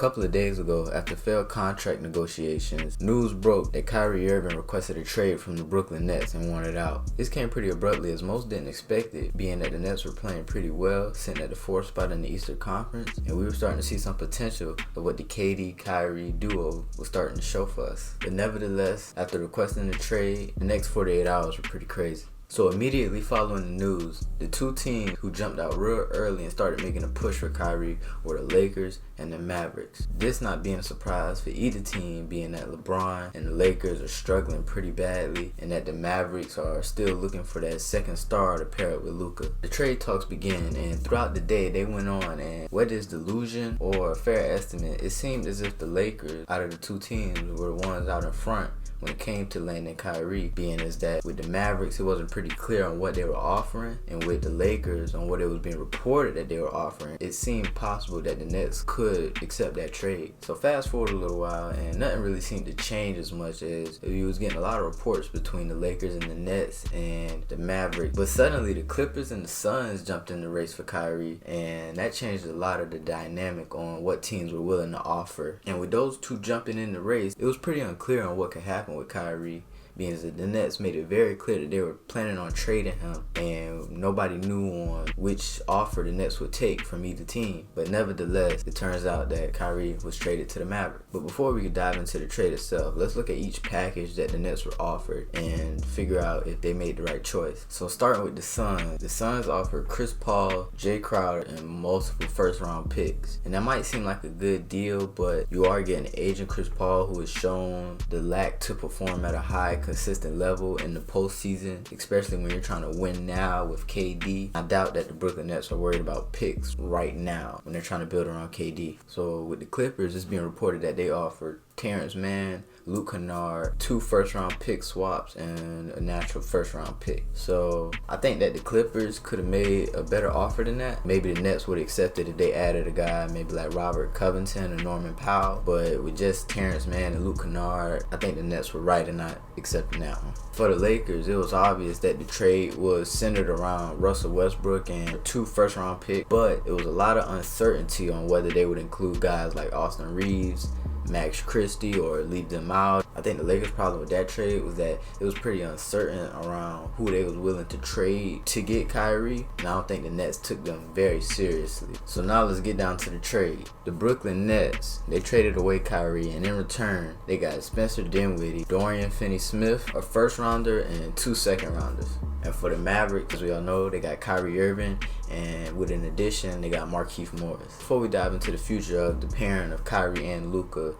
couple of days ago, after failed contract negotiations, news broke that Kyrie Irving requested a trade from the Brooklyn Nets and wanted out. This came pretty abruptly as most didn't expect it, being that the Nets were playing pretty well, sitting at the 4th spot in the Eastern Conference, and we were starting to see some potential of what the KD-Kyrie duo was starting to show for us. But nevertheless, after requesting the trade, the next 48 hours were pretty crazy. So immediately following the news, the two teams who jumped out real early and started making a push for Kyrie were the Lakers and the Mavericks. This not being a surprise for either team, being that LeBron and the Lakers are struggling pretty badly and that the Mavericks are still looking for that second star to pair up with Luka. The trade talks began, and throughout the day they went on, and whether it's delusion or a fair estimate, it seemed as if the Lakers out of the two teams were the ones out in front when it came to landing Kyrie, being as that with the Mavericks it wasn't pretty clear on what they were offering, and with the Lakers on what it was being reported that they were offering, it seemed possible that the Nets could accept that trade. So fast forward a little while, and nothing really seemed to change as much as we was getting a lot of reports between the Lakers and the Nets and the Mavericks. But suddenly the Clippers and the Suns jumped in the race for Kyrie, and that changed a lot of the dynamic on what teams were willing to offer. And with those two jumping in the race, it was pretty unclear on what could happen with Kyrie, being that the Nets made it very clear that they were planning on trading him, and nobody knew on which offer the Nets would take from either team. But nevertheless, it turns out that Kyrie was traded to the Mavericks. But before we could dive into the trade itself, let's look at each package that the Nets were offered and figure out if they made the right choice. So starting with the Suns offered Chris Paul, Jay Crowder, and multiple first-round picks. And that might seem like a good deal, but you are getting aging Chris Paul, who has shown the lack to perform at a high consistent level in the postseason, especially when you're trying to win now with KD. I doubt that the Brooklyn Nets are worried about picks right now when they're trying to build around KD. So with the Clippers, it's being reported that they offered Terrence Mann, Luke Kennard, 2 first-round pick swaps, and a natural first-round pick. So I think that the Clippers could have made a better offer than that. Maybe the Nets would have accepted if they added a guy maybe like Robert Covington or Norman Powell. But with just Terrence Mann and Luke Kennard, I think the Nets were right in not accepting that one. For the Lakers, it was obvious that the trade was centered around Russell Westbrook and 2 first-round picks, but it was a lot of uncertainty on whether they would include guys like Austin Reeves, Max Christie, or leave them out. I think the Lakers' problem with that trade was that it was pretty uncertain around who they was willing to trade to get Kyrie, and I don't think the Nets took them very seriously. So now let's get down to the trade. The Brooklyn Nets, they traded away Kyrie, and in return they got Spencer Dinwiddie, Dorian Finney-Smith, a first-rounder, and 2 second-rounders. And for the Mavericks, as we all know, they got Kyrie Irving, and with an addition, they got Markieff Morris. Before we dive into the future of the pairing of Kyrie and Luka,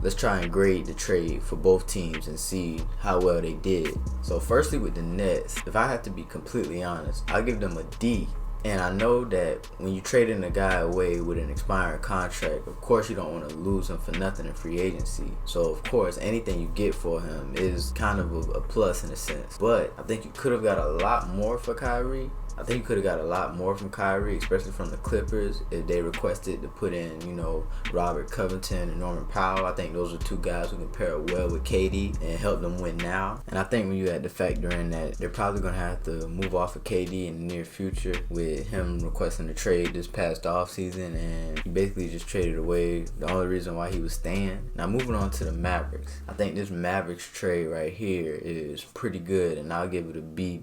let's try and grade the trade for both teams and see how well they did. So firstly with the Nets, if I have to be completely honest, I'll give them a D. And I know that when you trading a guy away with an expiring contract, of course you don't want to lose him for nothing in free agency. So of course anything you get for him is kind of a plus in a sense. But I think you could have got a lot more for Kyrie. I think you could have got a lot more from Kyrie, especially from the Clippers, if they requested to put in, Robert Covington and Norman Powell. I think those are 2 guys who can pair well with KD and help them win now. And I think when you had to factor in that they're probably going to have to move off of KD in the near future with him requesting a trade this past offseason, and he basically just traded away the only reason why he was staying. Now moving on to the Mavericks. I think this Mavericks trade right here is pretty good, and I'll give it a B+.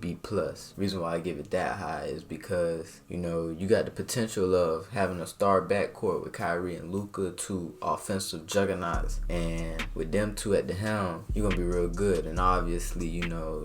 Reason why I give it that high is because, you got the potential of having a star backcourt with Kyrie and Luka, 2 offensive juggernauts, and with them 2 at the helm, you're going to be real good. And obviously, you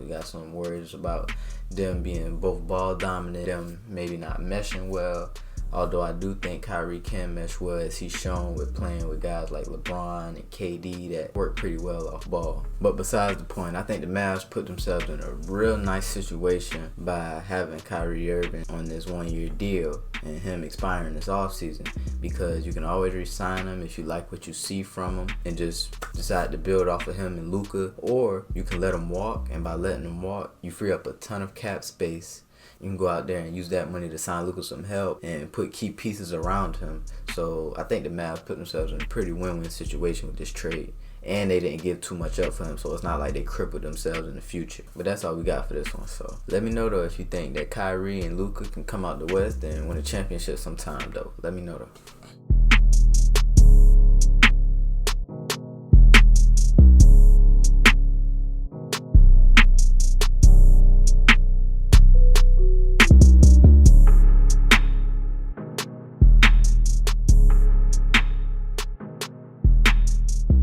got some worries about them being both ball dominant, them maybe not meshing well. Although I do think Kyrie can mesh well, as he's shown with playing with guys like LeBron and KD that work pretty well off ball. But besides the point, I think the Mavs put themselves in a real nice situation by having Kyrie Irving on this 1-year deal and him expiring this offseason, because you can always re-sign him if you like what you see from him and just decide to build off of him and Luka, or you can let him walk, and by letting him walk, you free up a ton of cap space. You can go out there and use that money to sign Luka some help and put key pieces around him. So I think the Mavs put themselves in a pretty win-win situation with this trade. And they didn't give too much up for him, so it's not like they crippled themselves in the future. But that's all we got for this one. So let me know though if you think that Kyrie and Luka can come out the West and win a championship sometime though. Let me know though.